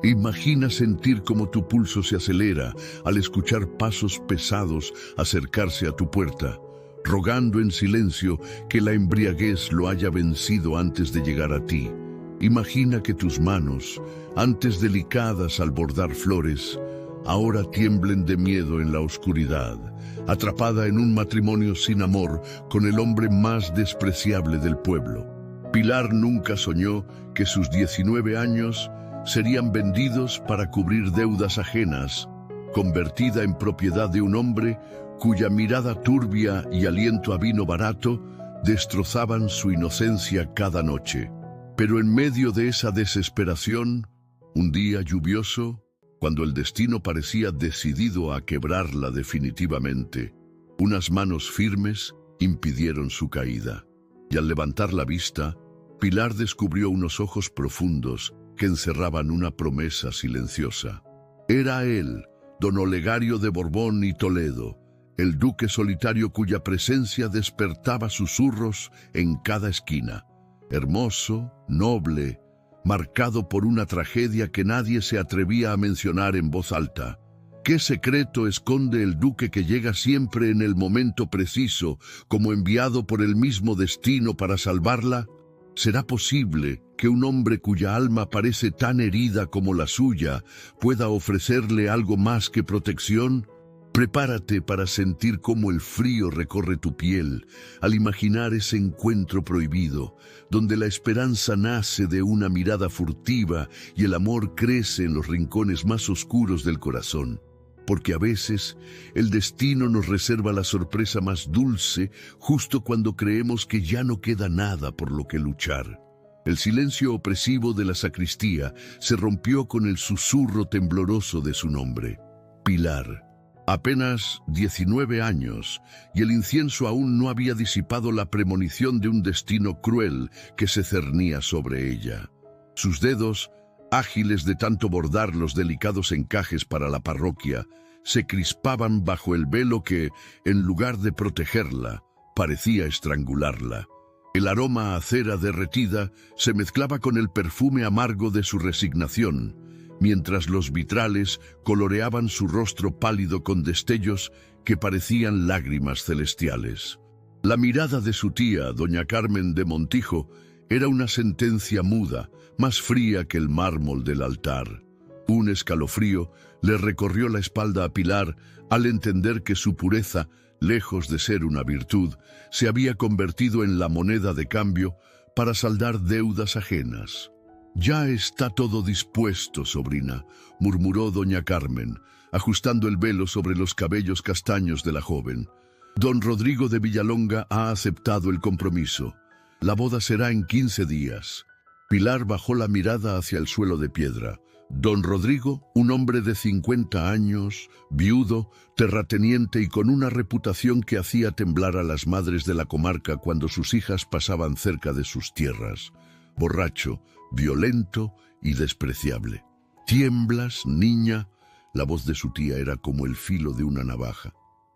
Imagina sentir cómo tu pulso se acelera al escuchar pasos pesados acercarse a tu puerta, rogando en silencio que la embriaguez lo haya vencido antes de llegar a ti. Imagina que tus manos, antes delicadas al bordar flores, ahora tiemblen de miedo en la oscuridad, atrapada en un matrimonio sin amor con el hombre más despreciable del pueblo. Pilar nunca soñó que sus 19 años serían vendidos para cubrir deudas ajenas, convertida en propiedad de un hombre cuya mirada turbia y aliento a vino barato destrozaban su inocencia cada noche. Pero en medio de esa desesperación, un día lluvioso, cuando el destino parecía decidido a quebrarla definitivamente, unas manos firmes impidieron su caída. Y al levantar la vista, Pilar descubrió unos ojos profundos que encerraban una promesa silenciosa. Era él, don Olegario de Borbón y Toledo, el duque solitario cuya presencia despertaba susurros en cada esquina. Hermoso, noble, marcado por una tragedia que nadie se atrevía a mencionar en voz alta. ¿Qué secreto esconde el duque que llega siempre en el momento preciso, como enviado por el mismo destino para salvarla? ¿Será posible que un hombre cuya alma parece tan herida como la suya pueda ofrecerle algo más que protección? Prepárate para sentir cómo el frío recorre tu piel al imaginar ese encuentro prohibido, donde la esperanza nace de una mirada furtiva y el amor crece en los rincones más oscuros del corazón. Porque a veces el destino nos reserva la sorpresa más dulce justo cuando creemos que ya no queda nada por lo que luchar. El silencio opresivo de la sacristía se rompió con el susurro tembloroso de su nombre. Pilar. Apenas 19 años, y el incienso aún no había disipado la premonición de un destino cruel que se cernía sobre ella. Sus dedos, ágiles de tanto bordar los delicados encajes para la parroquia, se crispaban bajo el velo que, en lugar de protegerla, parecía estrangularla. El aroma a cera derretida se mezclaba con el perfume amargo de su resignación, mientras los vitrales coloreaban su rostro pálido con destellos que parecían lágrimas celestiales. La mirada de su tía, doña Carmen de Montijo, era una sentencia muda, más fría que el mármol del altar. Un escalofrío le recorrió la espalda a Pilar al entender que su pureza, lejos de ser una virtud, se había convertido en la moneda de cambio para saldar deudas ajenas. «Ya está todo dispuesto, sobrina», murmuró doña Carmen, ajustando el velo sobre los cabellos castaños de la joven. «Don Rodrigo de Villalonga ha aceptado el compromiso. La boda será en 15 días». Pilar bajó la mirada hacia el suelo de piedra. Don Rodrigo, un hombre de 50 años, viudo, terrateniente y con una reputación que hacía temblar a las madres de la comarca cuando sus hijas pasaban cerca de sus tierras. Borracho, violento y despreciable. «¿Tiemblas, niña?». La voz de su tía era como el filo de una navaja.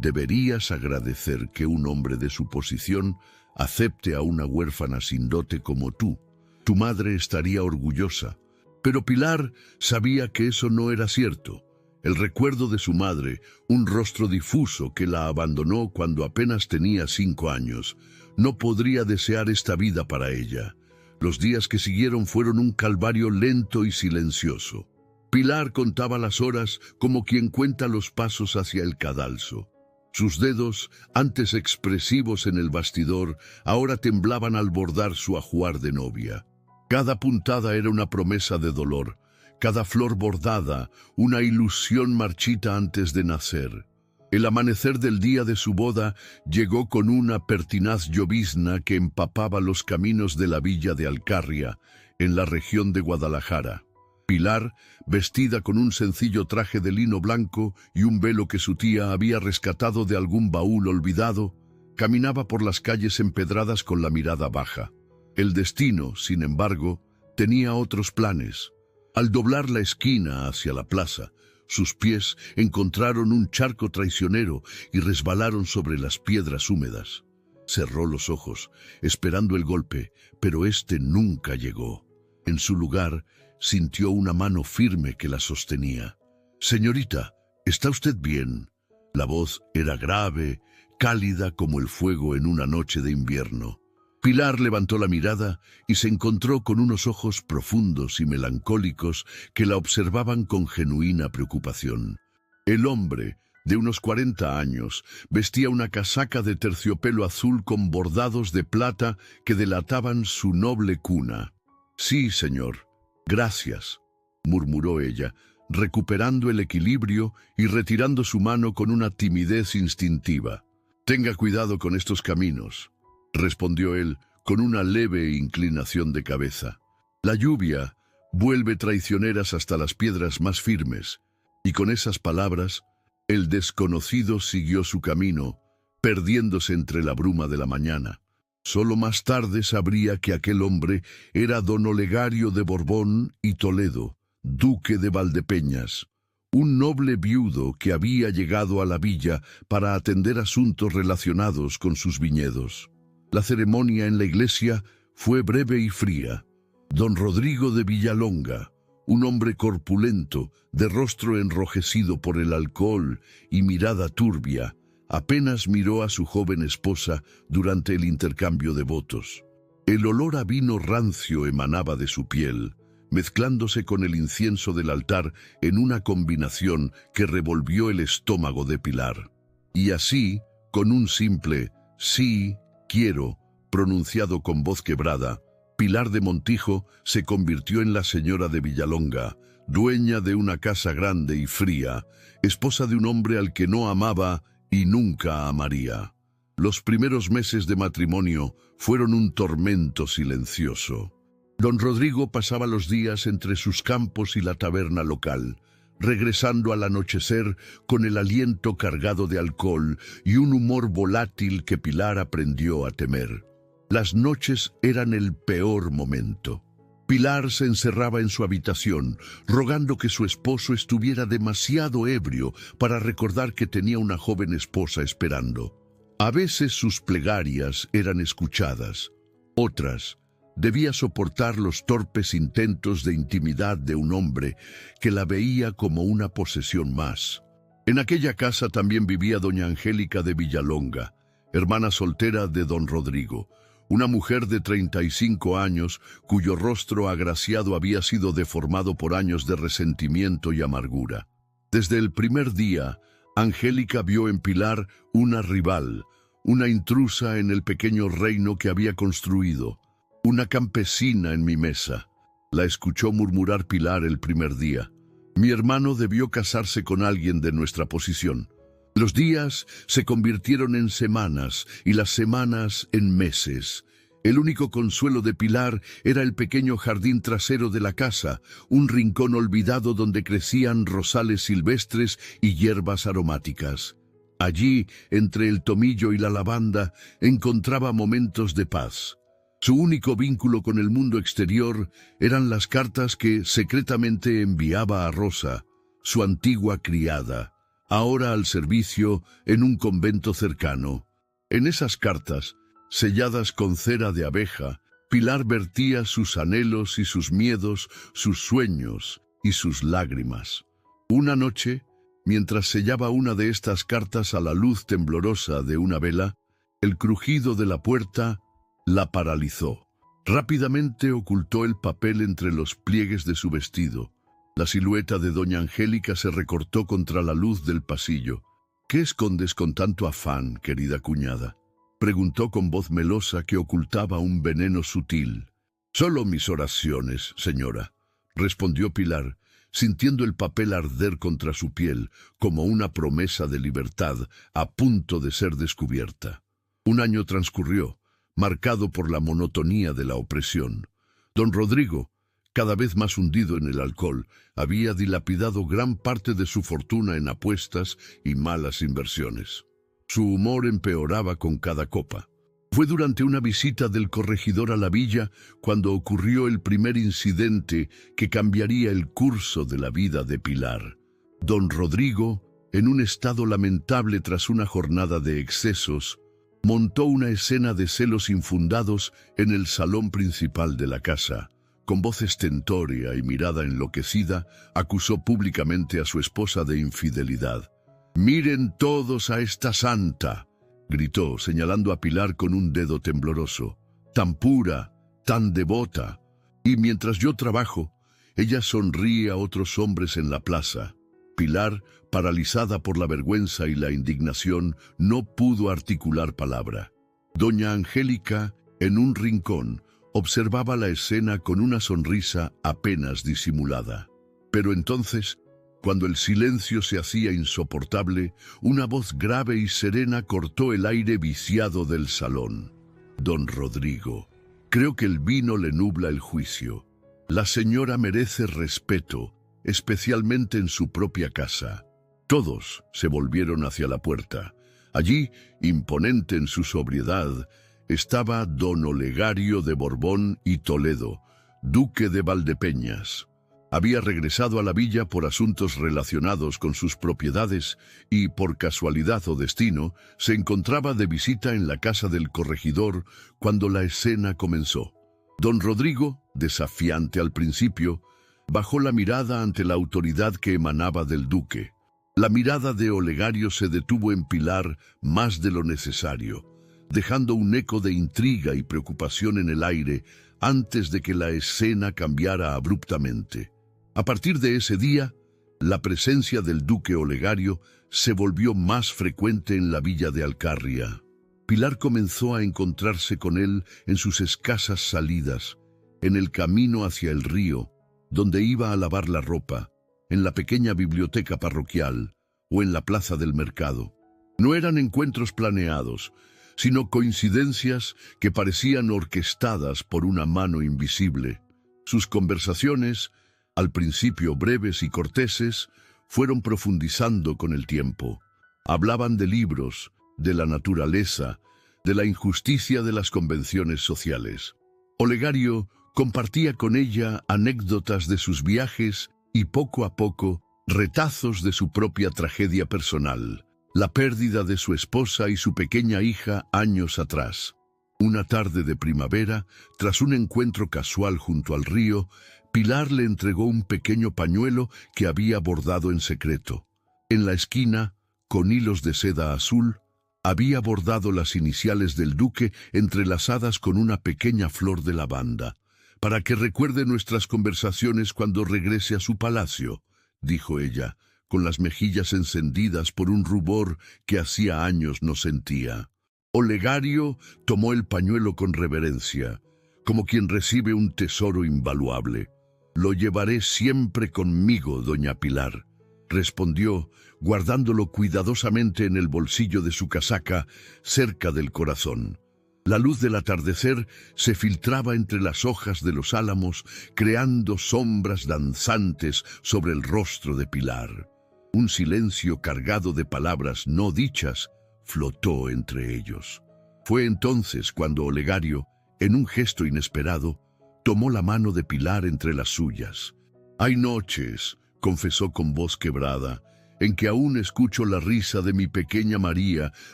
«Deberías agradecer que un hombre de su posición acepte a una huérfana sin dote como tú. Tu madre estaría orgullosa». Pero Pilar sabía que eso no era cierto. El recuerdo de su madre, un rostro difuso que la abandonó cuando apenas tenía 5 años, no podría desear esta vida para ella. Los días que siguieron fueron un calvario lento y silencioso. Pilar contaba las horas como quien cuenta los pasos hacia el cadalso. Sus dedos, antes expresivos en el bastidor, ahora temblaban al bordar su ajuar de novia. Cada puntada era una promesa de dolor, cada flor bordada, una ilusión marchita antes de nacer. El amanecer del día de su boda llegó con una pertinaz llovizna que empapaba los caminos de la villa de Alcarria, en la región de Guadalajara. Pilar, vestida con un sencillo traje de lino blanco y un velo que su tía había rescatado de algún baúl olvidado, caminaba por las calles empedradas con la mirada baja. El destino, sin embargo, tenía otros planes. Al doblar la esquina hacia la plaza, sus pies encontraron un charco traicionero y resbalaron sobre las piedras húmedas. Cerró los ojos, esperando el golpe, pero este nunca llegó. En su lugar, sintió una mano firme que la sostenía. «Señorita, ¿está usted bien?». La voz era grave, cálida como el fuego en una noche de invierno. Pilar levantó la mirada y se encontró con unos ojos profundos y melancólicos que la observaban con genuina preocupación. El hombre, de unos 40 años, vestía una casaca de terciopelo azul con bordados de plata que delataban su noble cuna. «Sí, señor. Gracias», murmuró ella, recuperando el equilibrio y retirando su mano con una timidez instintiva. «Tenga cuidado con estos caminos», respondió él con una leve inclinación de cabeza. «La lluvia vuelve traicioneras hasta las piedras más firmes». Y con esas palabras, el desconocido siguió su camino, perdiéndose entre la bruma de la mañana. Solo más tarde sabría que aquel hombre era don Olegario de Borbón y Toledo, duque de Valdepeñas, un noble viudo que había llegado a la villa para atender asuntos relacionados con sus viñedos. La ceremonia en la iglesia fue breve y fría. Don Rodrigo de Villalonga, un hombre corpulento, de rostro enrojecido por el alcohol y mirada turbia, apenas miró a su joven esposa durante el intercambio de votos. El olor a vino rancio emanaba de su piel, mezclándose con el incienso del altar en una combinación que revolvió el estómago de Pilar. Y así, con un simple «sí, quiero», pronunciado con voz quebrada, Pilar de Montijo se convirtió en la señora de Villalonga, dueña de una casa grande y fría, esposa de un hombre al que no amaba y nunca amaría. Los primeros meses de matrimonio fueron un tormento silencioso. Don Rodrigo pasaba los días entre sus campos y la taberna local, regresando al anochecer con el aliento cargado de alcohol y un humor volátil que Pilar aprendió a temer. Las noches eran el peor momento. Pilar se encerraba en su habitación, rogando que su esposo estuviera demasiado ebrio para recordar que tenía una joven esposa esperando. A veces sus plegarias eran escuchadas, otras debía soportar los torpes intentos de intimidad de un hombre que la veía como una posesión más. En aquella casa también vivía doña Angélica de Villalonga, hermana soltera de don Rodrigo, una mujer de 35 años cuyo rostro agraciado había sido deformado por años de resentimiento y amargura. Desde el primer día, Angélica vio en Pilar una rival, una intrusa en el pequeño reino que había construido, una campesina en mi mesa. La escuchó murmurar Pilar el primer día. «Mi hermano debió casarse con alguien de nuestra posición». Los días se convirtieron en semanas y las semanas en meses. El único consuelo de Pilar era el pequeño jardín trasero de la casa, un rincón olvidado donde crecían rosales silvestres y hierbas aromáticas. Allí, entre el tomillo y la lavanda, encontraba momentos de paz. Su único vínculo con el mundo exterior eran las cartas que secretamente enviaba a Rosa, su antigua criada, ahora al servicio en un convento cercano. En esas cartas, selladas con cera de abeja, Pilar vertía sus anhelos y sus miedos, sus sueños y sus lágrimas. Una noche, mientras sellaba una de estas cartas a la luz temblorosa de una vela, el crujido de la puerta la paralizó. Rápidamente ocultó el papel entre los pliegues de su vestido. La silueta de doña Angélica se recortó contra la luz del pasillo. «¿Qué escondes con tanto afán, querida cuñada?», preguntó con voz melosa que ocultaba un veneno sutil. «Solo mis oraciones, señora», respondió Pilar, sintiendo el papel arder contra su piel como una promesa de libertad a punto de ser descubierta. Un año transcurrió, marcado por la monotonía de la opresión. Don Rodrigo, cada vez más hundido en el alcohol, había dilapidado gran parte de su fortuna en apuestas y malas inversiones. Su humor empeoraba con cada copa. Fue durante una visita del corregidor a la villa cuando ocurrió el primer incidente que cambiaría el curso de la vida de Pilar. Don Rodrigo, en un estado lamentable tras una jornada de excesos, montó una escena de celos infundados en el salón principal de la casa, Con voz estentórea y mirada enloquecida, acusó públicamente a su esposa de infidelidad. «¡Miren todos a esta santa!», gritó, señalando a Pilar con un dedo tembloroso. «Tan pura, tan devota. Y mientras yo trabajo, ella sonríe a otros hombres en la plaza». Pilar, paralizada por la vergüenza y la indignación, no pudo articular palabra. Doña Angélica, en un rincón, observaba la escena con una sonrisa apenas disimulada. Pero entonces, cuando el silencio se hacía insoportable, una voz grave y serena cortó el aire viciado del salón. «Don Rodrigo, creo que el vino le nubla el juicio. La señora merece respeto, especialmente en su propia casa». Todos se volvieron hacia la puerta. Allí, imponente en su sobriedad, estaba don Olegario de Borbón y Toledo, duque de Valdepeñas. Había regresado a la villa por asuntos relacionados con sus propiedades y, por casualidad o destino, se encontraba de visita en la casa del corregidor cuando la escena comenzó. Don Rodrigo, desafiante al principio, bajó la mirada ante la autoridad que emanaba del duque. La mirada de Olegario se detuvo en Pilar más de lo necesario, dejando un eco de intriga y preocupación en el aire antes de que la escena cambiara abruptamente. A partir de ese día, la presencia del duque Olegario se volvió más frecuente en la villa de Alcarria. Pilar comenzó a encontrarse con él en sus escasas salidas, en el camino hacia el río, donde iba a lavar la ropa, en la pequeña biblioteca parroquial o en la plaza del mercado. No eran encuentros planeados, sino coincidencias que parecían orquestadas por una mano invisible. Sus conversaciones, al principio breves y corteses, fueron profundizando con el tiempo. Hablaban de libros, de la naturaleza, de la injusticia de las convenciones sociales. Olegario compartía con ella anécdotas de sus viajes y poco a poco retazos de su propia tragedia personal, la pérdida de su esposa y su pequeña hija años atrás. Una tarde de primavera, tras un encuentro casual junto al río, Pilar le entregó un pequeño pañuelo que había bordado en secreto. En la esquina, con hilos de seda azul, había bordado las iniciales del duque entrelazadas con una pequeña flor de lavanda. «Para que recuerde nuestras conversaciones cuando regrese a su palacio», dijo ella, con las mejillas encendidas por un rubor que hacía años no sentía. Olegario tomó el pañuelo con reverencia, como quien recibe un tesoro invaluable. «Lo llevaré siempre conmigo, doña Pilar», respondió, guardándolo cuidadosamente en el bolsillo de su casaca, cerca del corazón. La luz del atardecer se filtraba entre las hojas de los álamos, creando sombras danzantes sobre el rostro de Pilar. Un silencio cargado de palabras no dichas flotó entre ellos. Fue entonces cuando Olegario, en un gesto inesperado, tomó la mano de Pilar entre las suyas. «Hay noches», confesó con voz quebrada, «en que aún escucho la risa de mi pequeña María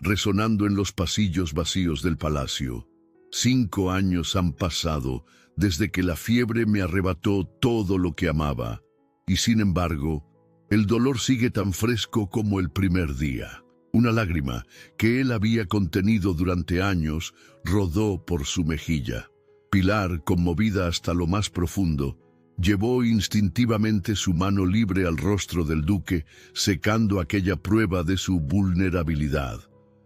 resonando en los pasillos vacíos del palacio. 5 años han pasado desde que la fiebre me arrebató todo lo que amaba, y sin embargo, el dolor sigue tan fresco como el primer día». Una lágrima que él había contenido durante años rodó por su mejilla. Pilar, conmovida hasta lo más profundo, llevó instintivamente su mano libre al rostro del duque, secando aquella prueba de su vulnerabilidad.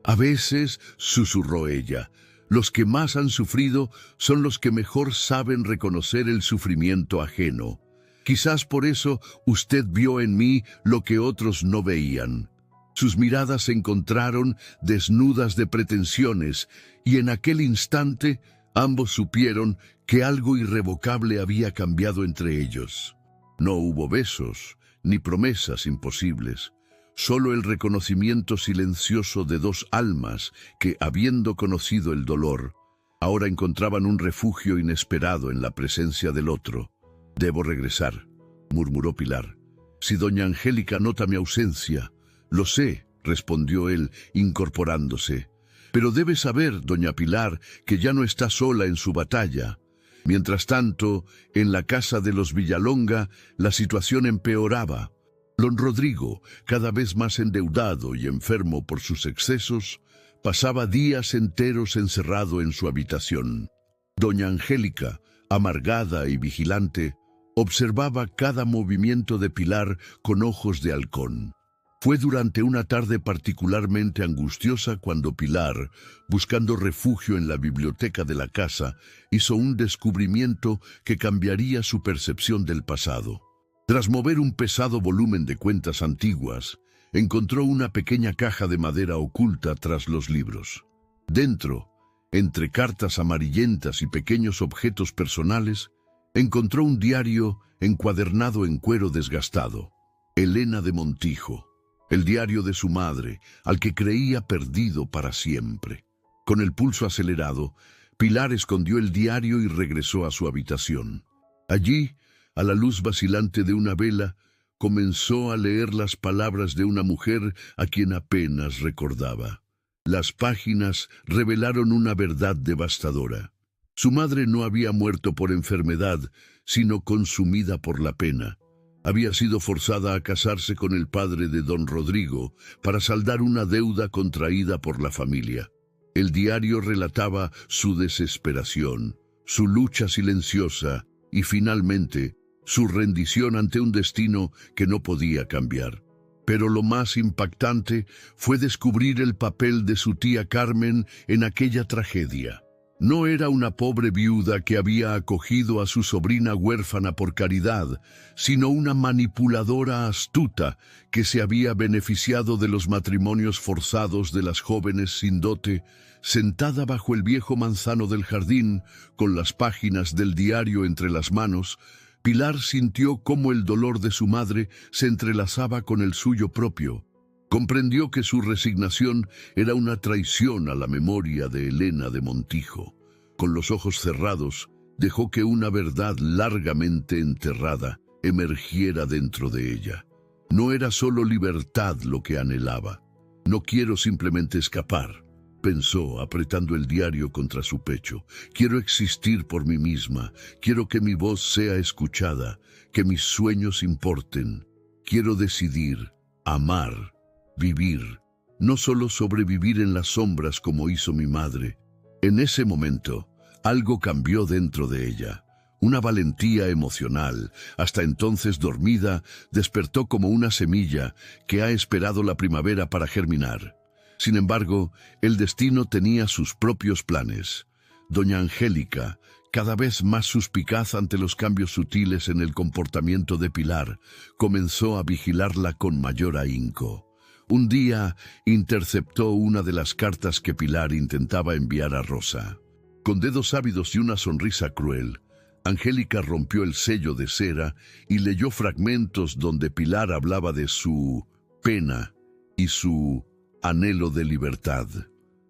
«A veces», susurró ella, «los que más han sufrido son los que mejor saben reconocer el sufrimiento ajeno. Quizás por eso usted vio en mí lo que otros no veían». Sus miradas se encontraron desnudas de pretensiones, y en aquel instante ambos supieron que algo irrevocable había cambiado entre ellos. No hubo besos, ni promesas imposibles, solo el reconocimiento silencioso de dos almas que, habiendo conocido el dolor, ahora encontraban un refugio inesperado en la presencia del otro. «Debo regresar», murmuró Pilar. «Si doña Angélica nota mi ausencia». «Lo sé», respondió él, incorporándose. «Pero debe saber, doña Pilar, que ya no está sola en su batalla. Mientras tanto, en la casa de los Villalonga, la situación empeoraba. Don Rodrigo, cada vez más endeudado y enfermo por sus excesos, pasaba días enteros encerrado en su habitación. Doña Angélica, amargada y vigilante, observaba cada movimiento de Pilar con ojos de halcón. Fue durante una tarde particularmente angustiosa cuando Pilar, buscando refugio en la biblioteca de la casa, hizo un descubrimiento que cambiaría su percepción del pasado. Tras mover un pesado volumen de cuentas antiguas, encontró una pequeña caja de madera oculta tras los libros. Dentro, entre cartas amarillentas y pequeños objetos personales, encontró un diario encuadernado en cuero desgastado. Elena de Montijo, el diario de su madre, al que creía perdido para siempre. Con el pulso acelerado, Pilar escondió el diario y regresó a su habitación. Allí, a la luz vacilante de una vela, comenzó a leer las palabras de una mujer a quien apenas recordaba. Las páginas revelaron una verdad devastadora. Su madre no había muerto por enfermedad, sino consumida por la pena. Había sido forzada a casarse con el padre de don Rodrigo para saldar una deuda contraída por la familia. El diario relataba su desesperación, su lucha silenciosa y, finalmente, su rendición ante un destino que no podía cambiar. Pero lo más impactante fue descubrir el papel de su tía Carmen en aquella tragedia. No era una pobre viuda que había acogido a su sobrina huérfana por caridad, sino una manipuladora astuta que se había beneficiado de los matrimonios forzados de las jóvenes sin dote, sentada bajo el viejo manzano del jardín, con las páginas del diario entre las manos. Pilar sintió cómo el dolor de su madre se entrelazaba con el suyo propio. Comprendió que su resignación era una traición a la memoria de Elena de Montijo. Con los ojos cerrados, dejó que una verdad largamente enterrada emergiera dentro de ella. No era solo libertad lo que anhelaba. No quiero simplemente escapar, pensó, apretando el diario contra su pecho. Quiero existir por mí misma. Quiero que mi voz sea escuchada, que mis sueños importen. Quiero decidir, amar, vivir, no solo sobrevivir en las sombras como hizo mi madre. En ese momento, algo cambió dentro de ella. Una valentía emocional, hasta entonces dormida, despertó como una semilla que ha esperado la primavera para germinar. Sin embargo, el destino tenía sus propios planes. Doña Angélica, cada vez más suspicaz ante los cambios sutiles en el comportamiento de Pilar, comenzó a vigilarla con mayor ahínco. Un día interceptó una de las cartas que Pilar intentaba enviar a Rosa. Con dedos ávidos y una sonrisa cruel, Angélica rompió el sello de cera y leyó fragmentos donde Pilar hablaba de su pena y su anhelo de libertad.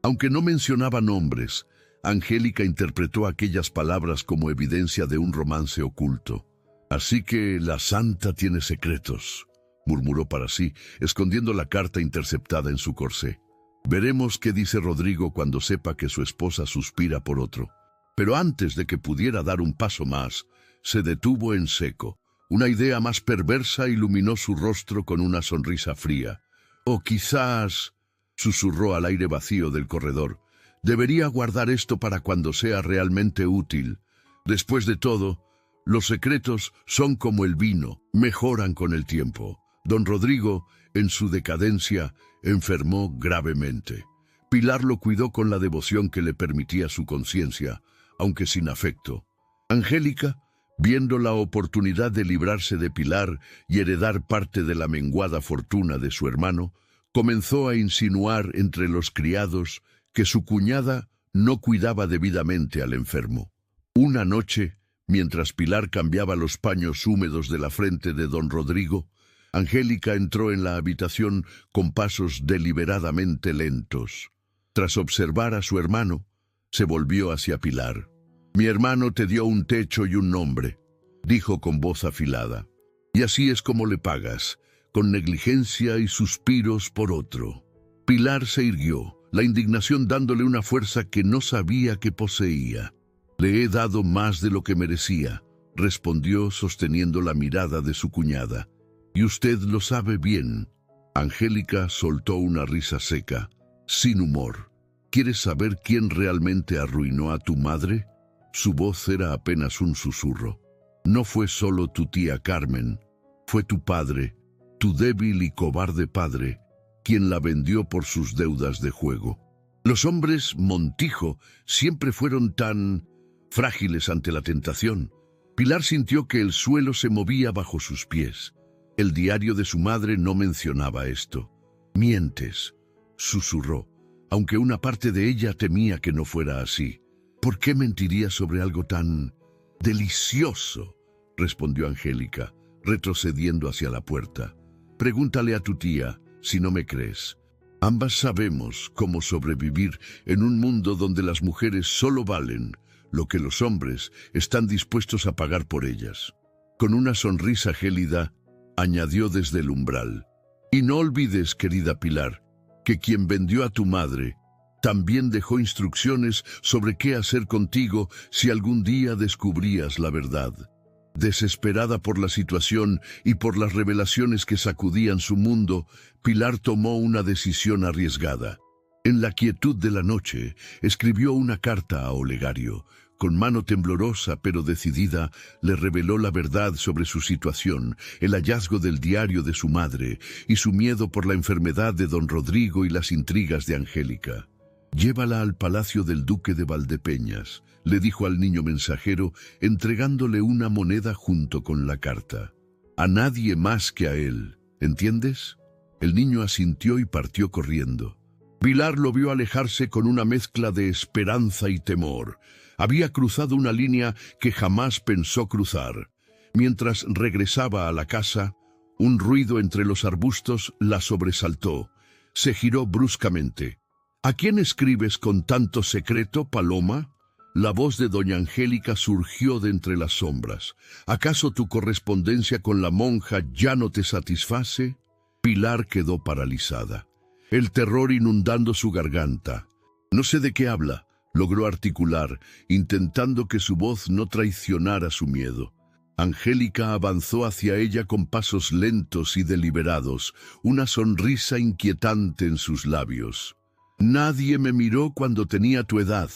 Aunque no mencionaba nombres, Angélica interpretó aquellas palabras como evidencia de un romance oculto. «Así que la santa tiene secretos», murmuró para sí, escondiendo la carta interceptada en su corsé. «Veremos qué dice Rodrigo cuando sepa que su esposa suspira por otro». Pero antes de que pudiera dar un paso más, se detuvo en seco. Una idea más perversa iluminó su rostro con una sonrisa fría. «O quizás», susurró al aire vacío del corredor, «debería guardar esto para cuando sea realmente útil. Después de todo, los secretos son como el vino, mejoran con el tiempo». Don Rodrigo, en su decadencia, enfermó gravemente. Pilar lo cuidó con la devoción que le permitía su conciencia, aunque sin afecto. Angélica, viendo la oportunidad de librarse de Pilar y heredar parte de la menguada fortuna de su hermano, comenzó a insinuar entre los criados que su cuñada no cuidaba debidamente al enfermo. Una noche, mientras Pilar cambiaba los paños húmedos de la frente de don Rodrigo, Angélica entró en la habitación con pasos deliberadamente lentos. Tras observar a su hermano, se volvió hacia Pilar. «Mi hermano te dio un techo y un nombre», dijo con voz afilada. «Y así es como le pagas, con negligencia y suspiros por otro». Pilar se irguió, la indignación dándole una fuerza que no sabía que poseía. Le he dado más de lo que merecía, respondió sosteniendo la mirada de su cuñada. Y usted lo sabe bien. Angélica soltó una risa seca, sin humor. ¿Quieres saber quién realmente arruinó a tu madre? Su voz era apenas un susurro. No fue solo tu tía Carmen, fue tu padre, tu débil y cobarde padre, quien la vendió por sus deudas de juego. Los hombres Montijo siempre fueron tan frágiles ante la tentación. Pilar sintió que el suelo se movía bajo sus pies. El diario de su madre no mencionaba esto. Mientes, susurró, aunque una parte de ella temía que no fuera así. ¿Por qué mentiría sobre algo tan delicioso?, respondió Angélica, retrocediendo hacia la puerta. Pregúntale a tu tía, si no me crees. Ambas sabemos cómo sobrevivir en un mundo donde las mujeres solo valen lo que los hombres están dispuestos a pagar por ellas. Con una sonrisa gélida, añadió desde el umbral. Y no olvides, querida Pilar, que quien vendió a tu madre también dejó instrucciones sobre qué hacer contigo si algún día descubrías la verdad. Desesperada por la situación y por las revelaciones que sacudían su mundo, Pilar tomó una decisión arriesgada. En la quietud de la noche, escribió una carta a Olegario. Con mano temblorosa pero decidida, le reveló la verdad sobre su situación, el hallazgo del diario de su madre y su miedo por la enfermedad de don Rodrigo y las intrigas de Angélica. «Llévala al palacio del duque de Valdepeñas», le dijo al niño mensajero, entregándole una moneda junto con la carta. «A nadie más que a él, ¿entiendes?». El niño asintió y partió corriendo. Pilar lo vio alejarse con una mezcla de esperanza y temor. Había cruzado una línea que jamás pensó cruzar. Mientras regresaba a la casa, un ruido entre los arbustos la sobresaltó. Se giró bruscamente. «¿A quién escribes con tanto secreto, Paloma?». La voz de doña Angélica surgió de entre las sombras. «¿Acaso tu correspondencia con la monja ya no te satisface?». Pilar quedó paralizada, el terror inundando su garganta. «No sé de qué habla», logró articular, intentando que su voz no traicionara su miedo. Angélica avanzó hacia ella con pasos lentos y deliberados, una sonrisa inquietante en sus labios. «Nadie me miró cuando tenía tu edad»,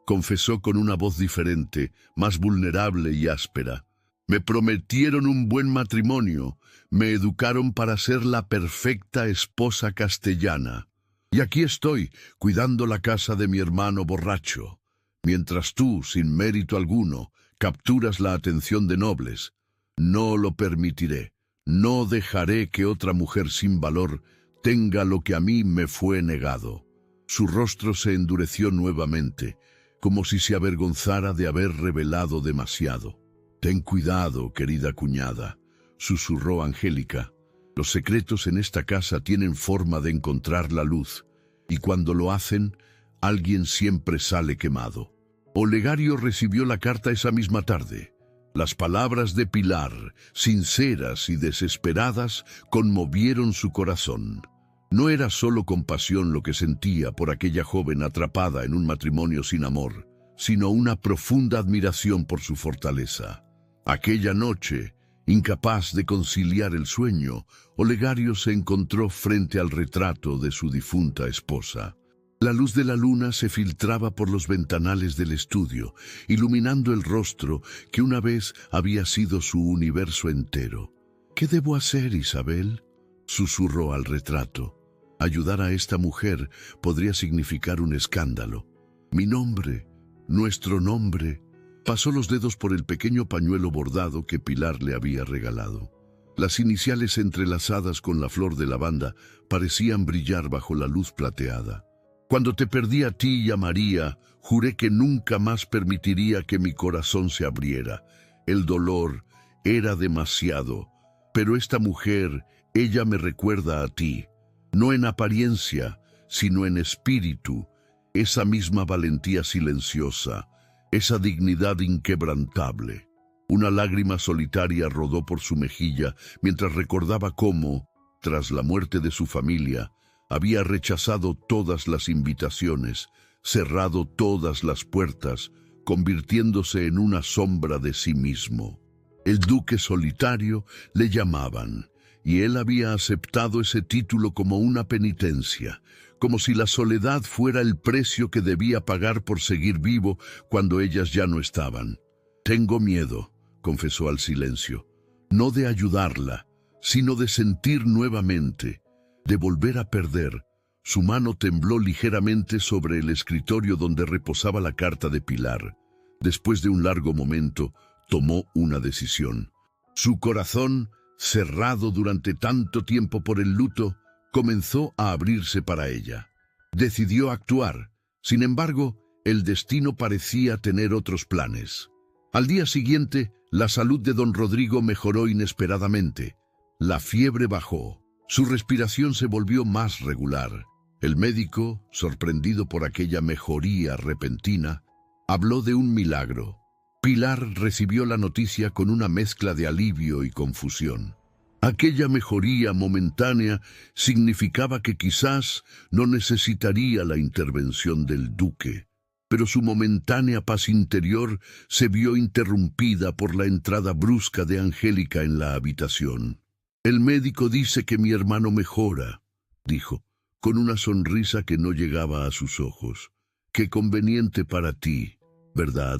confesó con una voz diferente, más vulnerable y áspera. «Me prometieron un buen matrimonio, me educaron para ser la perfecta esposa castellana. Y aquí estoy, cuidando la casa de mi hermano borracho, mientras tú, sin mérito alguno, capturas la atención de nobles. No lo permitiré, no dejaré que otra mujer sin valor tenga lo que a mí me fue negado». Su rostro se endureció nuevamente, como si se avergonzara de haber revelado demasiado. «Ten cuidado, querida cuñada», susurró Angélica. «Los secretos en esta casa tienen forma de encontrar la luz, y cuando lo hacen, alguien siempre sale quemado». Olegario recibió la carta esa misma tarde. Las palabras de Pilar, sinceras y desesperadas, conmovieron su corazón. No era solo compasión lo que sentía por aquella joven atrapada en un matrimonio sin amor, sino una profunda admiración por su fortaleza. Aquella noche, incapaz de conciliar el sueño, Olegario se encontró frente al retrato de su difunta esposa. La luz de la luna se filtraba por los ventanales del estudio, iluminando el rostro que una vez había sido su universo entero. «¿Qué debo hacer, Isabel?», susurró al retrato. «Ayudar a esta mujer podría significar un escándalo. Mi nombre, nuestro nombre». Pasó los dedos por el pequeño pañuelo bordado que Pilar le había regalado. Las iniciales entrelazadas con la flor de lavanda parecían brillar bajo la luz plateada. «Cuando te perdí a ti y a María, juré que nunca más permitiría que mi corazón se abriera. El dolor era demasiado, pero esta mujer, ella me recuerda a ti, no en apariencia, sino en espíritu, esa misma valentía silenciosa, esa dignidad inquebrantable». Una lágrima solitaria rodó por su mejilla mientras recordaba cómo, tras la muerte de su familia, había rechazado todas las invitaciones, cerrado todas las puertas, convirtiéndose en una sombra de sí mismo. El duque solitario le llamaban, y él había aceptado ese título como una penitencia, como si la soledad fuera el precio que debía pagar por seguir vivo cuando ellas ya no estaban. «Tengo miedo», confesó al silencio, «no de ayudarla, sino de sentir nuevamente, de volver a perder». Su mano tembló ligeramente sobre el escritorio donde reposaba la carta de Pilar. Después de un largo momento, tomó una decisión. Su corazón, cerrado durante tanto tiempo por el luto, comenzó a abrirse para ella. Decidió actuar. Sin embargo, el destino parecía tener otros planes. Al día siguiente, la salud de don Rodrigo mejoró inesperadamente. La fiebre bajó. Su respiración se volvió más regular. El médico, sorprendido por aquella mejoría repentina, habló de un milagro. Pilar recibió la noticia con una mezcla de alivio y confusión. Aquella mejoría momentánea significaba que quizás no necesitaría la intervención del duque, pero su momentánea paz interior se vio interrumpida por la entrada brusca de Angélica en la habitación. «El médico dice que mi hermano mejora», dijo, con una sonrisa que no llegaba a sus ojos. «Qué conveniente para ti, ¿verdad?».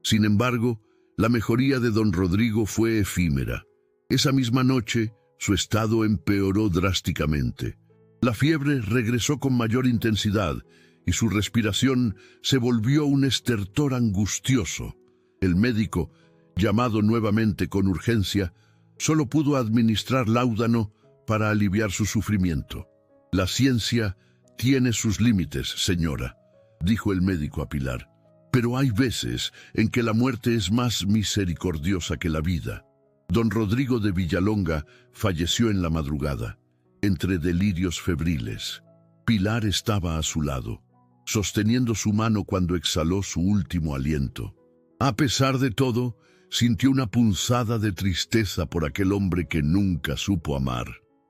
Sin embargo, la mejoría de don Rodrigo fue efímera. Esa misma noche, su estado empeoró drásticamente. La fiebre regresó con mayor intensidad y su respiración se volvió un estertor angustioso. El médico, llamado nuevamente con urgencia, solo pudo administrar láudano para aliviar su sufrimiento. «La ciencia tiene sus límites, señora», dijo el médico a Pilar. «Pero hay veces en que la muerte es más misericordiosa que la vida». Don Rodrigo de Villalonga falleció en la madrugada, entre delirios febriles. Pilar estaba a su lado, sosteniendo su mano cuando exhaló su último aliento. A pesar de todo, sintió una punzada de tristeza por aquel hombre que nunca supo amar.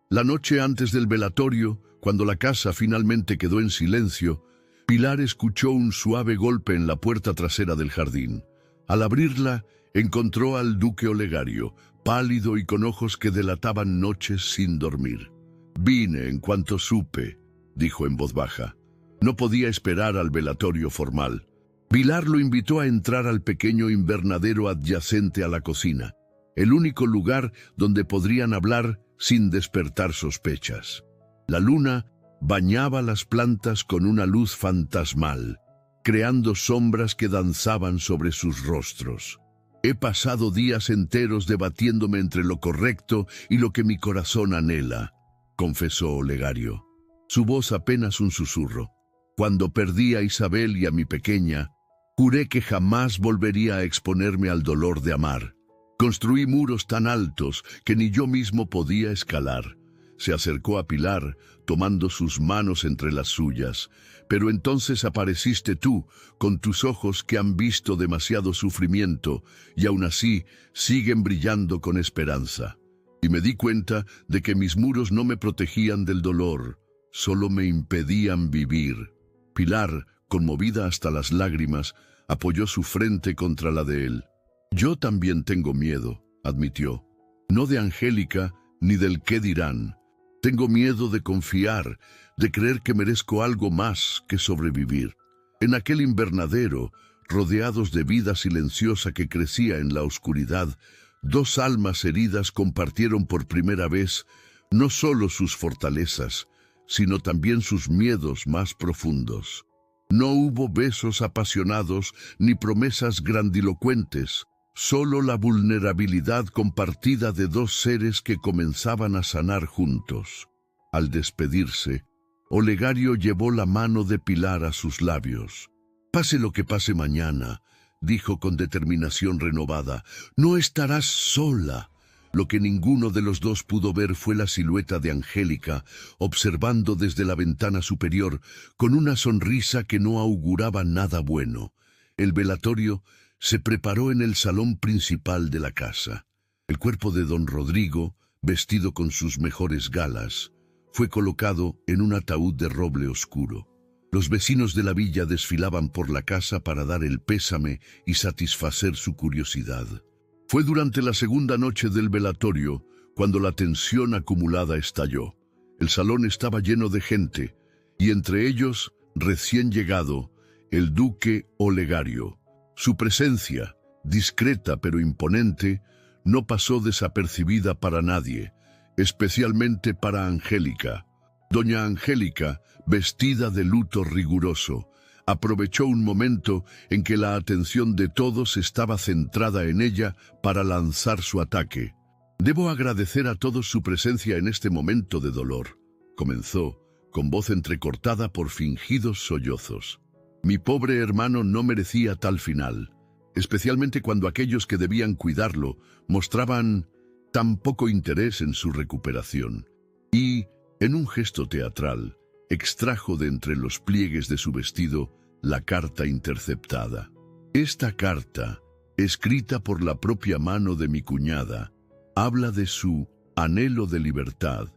La noche antes del velatorio, cuando la casa finalmente quedó en silencio, Pilar escuchó un suave golpe en la puerta trasera del jardín. Al abrirla, encontró al duque Olegario, pálido y con ojos que delataban noches sin dormir. «Vine en cuanto supe», dijo en voz baja. No podía esperar al velatorio formal. Pilar lo invitó a entrar al pequeño invernadero adyacente a la cocina, el único lugar donde podrían hablar sin despertar sospechas. La luna bañaba las plantas con una luz fantasmal, creando sombras que danzaban sobre sus rostros. «He pasado días enteros debatiéndome entre lo correcto y lo que mi corazón anhela», confesó Olegario. Su voz apenas un susurro. «Cuando perdí a Isabel y a mi pequeña, juré que jamás volvería a exponerme al dolor de amar. Construí muros tan altos que ni yo mismo podía escalar». Se acercó a Pilar, tomando sus manos entre las suyas. «Pero entonces apareciste tú, con tus ojos que han visto demasiado sufrimiento, y aún así siguen brillando con esperanza. Y me di cuenta de que mis muros no me protegían del dolor, solo me impedían vivir». Pilar, conmovida hasta las lágrimas, apoyó su frente contra la de él. «Yo también tengo miedo», admitió. «No de Angélica ni del qué dirán. Tengo miedo de confiar, de creer que merezco algo más que sobrevivir». En aquel invernadero, rodeados de vida silenciosa que crecía en la oscuridad, dos almas heridas compartieron por primera vez no solo sus fortalezas, sino también sus miedos más profundos. No hubo besos apasionados ni promesas grandilocuentes, solo la vulnerabilidad compartida de dos seres que comenzaban a sanar juntos. Al despedirse, Olegario llevó la mano de Pilar a sus labios. «Pase lo que pase mañana», dijo con determinación renovada, «no estarás sola». Lo que ninguno de los dos pudo ver fue la silueta de Angélica, observando desde la ventana superior, con una sonrisa que no auguraba nada bueno. El velatorio se preparó en el salón principal de la casa. El cuerpo de don Rodrigo, vestido con sus mejores galas, fue colocado en un ataúd de roble oscuro. Los vecinos de la villa desfilaban por la casa para dar el pésame y satisfacer su curiosidad. Fue durante la segunda noche del velatorio cuando la tensión acumulada estalló. El salón estaba lleno de gente, y entre ellos, recién llegado, el duque Olegario. Su presencia, discreta pero imponente, no pasó desapercibida para nadie, especialmente para Angélica. Doña Angélica, vestida de luto riguroso, aprovechó un momento en que la atención de todos estaba centrada en ella para lanzar su ataque. «Debo agradecer a todos su presencia en este momento de dolor», comenzó, con voz entrecortada por fingidos sollozos. «Mi pobre hermano no merecía tal final, especialmente cuando aquellos que debían cuidarlo mostraban tan poco interés en su recuperación». Y, en un gesto teatral, extrajo de entre los pliegues de su vestido la carta interceptada. Esta carta, escrita por la propia mano de mi cuñada, habla de su anhelo de libertad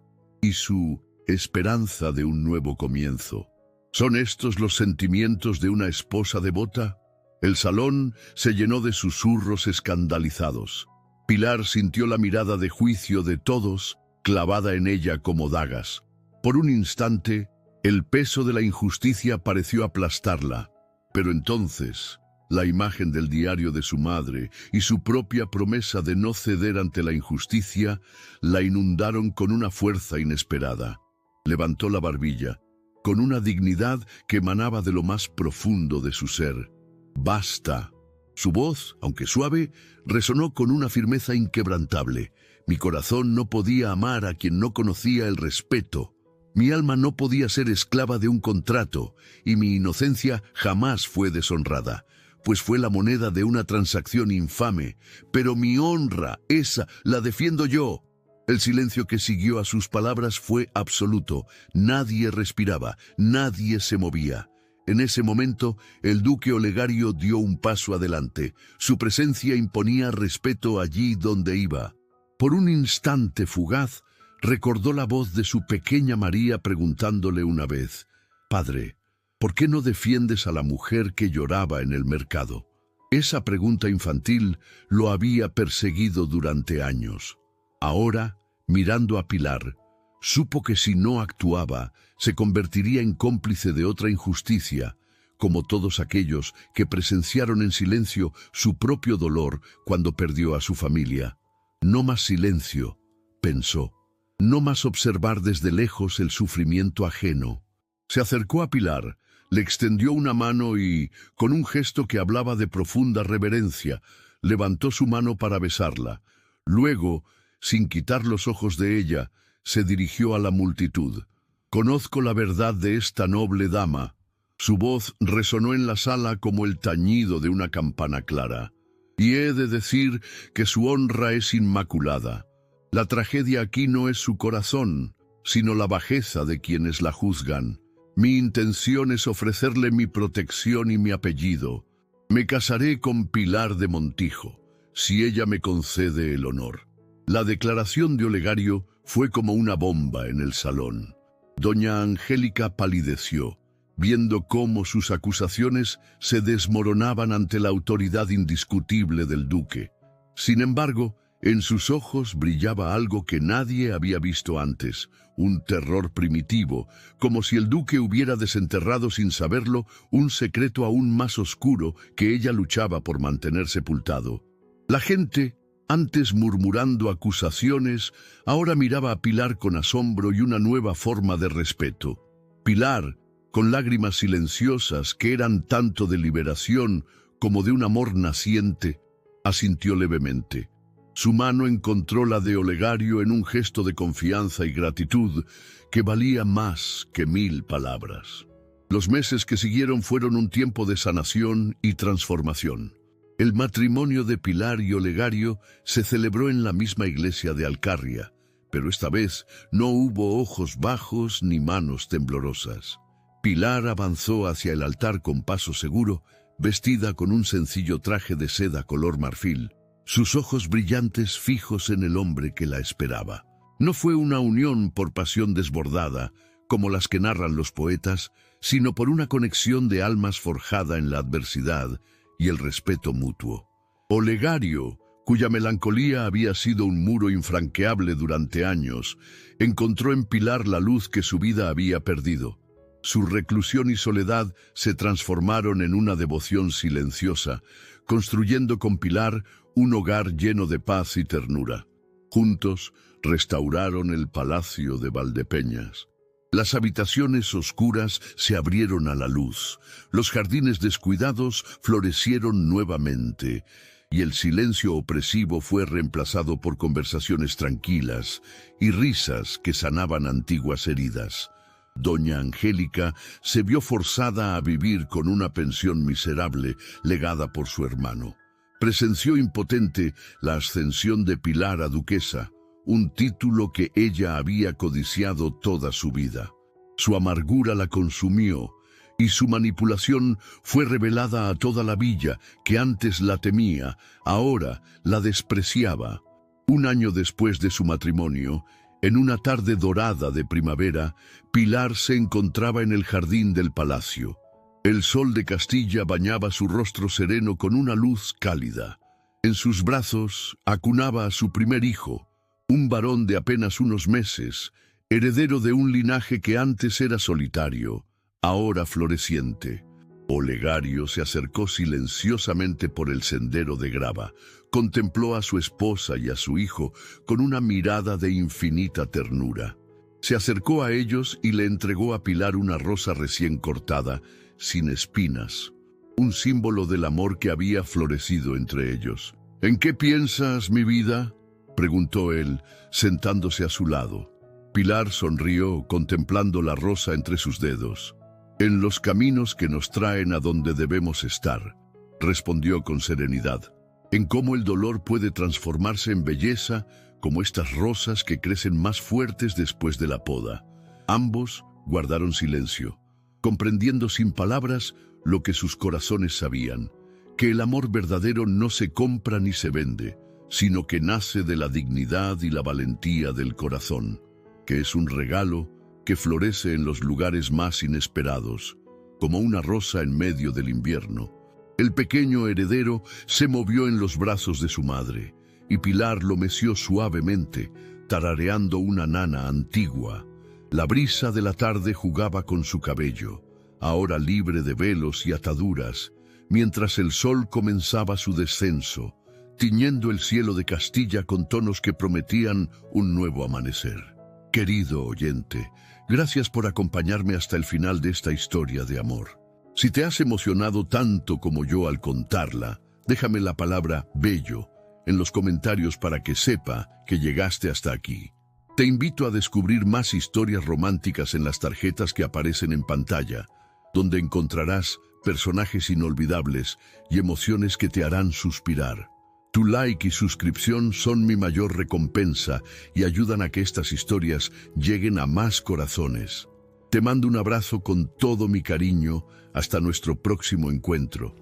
y su esperanza de un nuevo comienzo. ¿Son estos los sentimientos de una esposa devota? El salón se llenó de susurros escandalizados. Pilar sintió la mirada de juicio de todos clavada en ella como dagas. Por un instante, el peso de la injusticia pareció aplastarla, pero entonces la imagen del diario de su madre y su propia promesa de no ceder ante la injusticia la inundaron con una fuerza inesperada. Levantó la barbilla, con una dignidad que emanaba de lo más profundo de su ser. «Basta». Su voz, aunque suave, resonó con una firmeza inquebrantable. Mi corazón no podía amar a quien no conocía el respeto. Mi alma no podía ser esclava de un contrato, y mi inocencia jamás fue deshonrada, pues fue la moneda de una transacción infame. Pero mi honra, esa, la defiendo yo. El silencio que siguió a sus palabras fue absoluto. Nadie respiraba, nadie se movía. En ese momento, el duque Olegario dio un paso adelante. Su presencia imponía respeto allí donde iba. Por un instante fugaz, recordó la voz de su pequeña María preguntándole una vez: «Padre, ¿por qué no defiendes a la mujer que lloraba en el mercado?». Esa pregunta infantil lo había perseguido durante años. Ahora, mirando a Pilar, supo que si no actuaba, se convertiría en cómplice de otra injusticia, como todos aquellos que presenciaron en silencio su propio dolor cuando perdió a su familia. No más silencio, pensó. No más observar desde lejos el sufrimiento ajeno. Se acercó a Pilar, le extendió una mano y, con un gesto que hablaba de profunda reverencia, levantó su mano para besarla. Luego, sin quitar los ojos de ella, se dirigió a la multitud. «Conozco la verdad de esta noble dama». Su voz resonó en la sala como el tañido de una campana clara. «Y he de decir que su honra es inmaculada. La tragedia aquí no es su corazón, sino la bajeza de quienes la juzgan. Mi intención es ofrecerle mi protección y mi apellido. Me casaré con Pilar de Montijo, si ella me concede el honor». La declaración de Olegario fue como una bomba en el salón. Doña Angélica palideció, viendo cómo sus acusaciones se desmoronaban ante la autoridad indiscutible del duque. Sin embargo, en sus ojos brillaba algo que nadie había visto antes, un terror primitivo, como si el duque hubiera desenterrado sin saberlo un secreto aún más oscuro que ella luchaba por mantener sepultado. La gente, antes murmurando acusaciones, ahora miraba a Pilar con asombro y una nueva forma de respeto. Pilar, con lágrimas silenciosas que eran tanto de liberación como de un amor naciente, asintió levemente. Su mano encontró la de Olegario en un gesto de confianza y gratitud que valía más que 1000 palabras. Los meses que siguieron fueron un tiempo de sanación y transformación. El matrimonio de Pilar y Olegario se celebró en la misma iglesia de Alcarria, pero esta vez no hubo ojos bajos ni manos temblorosas. Pilar avanzó hacia el altar con paso seguro, vestida con un sencillo traje de seda color marfil, sus ojos brillantes fijos en el hombre que la esperaba. No fue una unión por pasión desbordada, como las que narran los poetas, sino por una conexión de almas forjada en la adversidad y el respeto mutuo. Olegario, cuya melancolía había sido un muro infranqueable durante años, encontró en Pilar la luz que su vida había perdido. Su reclusión y soledad se transformaron en una devoción silenciosa, construyendo con Pilar un hogar lleno de paz y ternura. Juntos restauraron el palacio de Valdepeñas. Las habitaciones oscuras se abrieron a la luz, los jardines descuidados florecieron nuevamente, y el silencio opresivo fue reemplazado por conversaciones tranquilas y risas que sanaban antiguas heridas. Doña Angélica se vio forzada a vivir con una pensión miserable legada por su hermano. Presenció impotente la ascensión de Pilar a duquesa, un título que ella había codiciado toda su vida. Su amargura la consumió, y su manipulación fue revelada a toda la villa, que antes la temía, ahora la despreciaba. Un año después de su matrimonio, en una tarde dorada de primavera, Pilar se encontraba en el jardín del palacio. El sol de Castilla bañaba su rostro sereno con una luz cálida. En sus brazos acunaba a su primer hijo, un varón de apenas unos meses, heredero de un linaje que antes era solitario, ahora floreciente. Olegario se acercó silenciosamente por el sendero de grava, contempló a su esposa y a su hijo con una mirada de infinita ternura. Se acercó a ellos y le entregó a Pilar una rosa recién cortada, sin espinas, un símbolo del amor que había florecido entre ellos. «¿En qué piensas, mi vida?», preguntó él, sentándose a su lado. Pilar sonrió, contemplando la rosa entre sus dedos. «En los caminos que nos traen a donde debemos estar», respondió con serenidad. «En cómo el dolor puede transformarse en belleza, como estas rosas que crecen más fuertes después de la poda». Ambos guardaron silencio, comprendiendo sin palabras lo que sus corazones sabían, que el amor verdadero no se compra ni se vende, sino que nace de la dignidad y la valentía del corazón, que es un regalo que florece en los lugares más inesperados, como una rosa en medio del invierno. El pequeño heredero se movió en los brazos de su madre, y Pilar lo meció suavemente, tarareando una nana antigua. La brisa de la tarde jugaba con su cabello, ahora libre de velos y ataduras, mientras el sol comenzaba su descenso, tiñendo el cielo de Castilla con tonos que prometían un nuevo amanecer. Querido oyente, gracias por acompañarme hasta el final de esta historia de amor. Si te has emocionado tanto como yo al contarla, déjame la palabra bello en los comentarios para que sepa que llegaste hasta aquí. Te invito a descubrir más historias románticas en las tarjetas que aparecen en pantalla, donde encontrarás personajes inolvidables y emociones que te harán suspirar. Tu like y suscripción son mi mayor recompensa y ayudan a que estas historias lleguen a más corazones. Te mando un abrazo con todo mi cariño. Hasta nuestro próximo encuentro.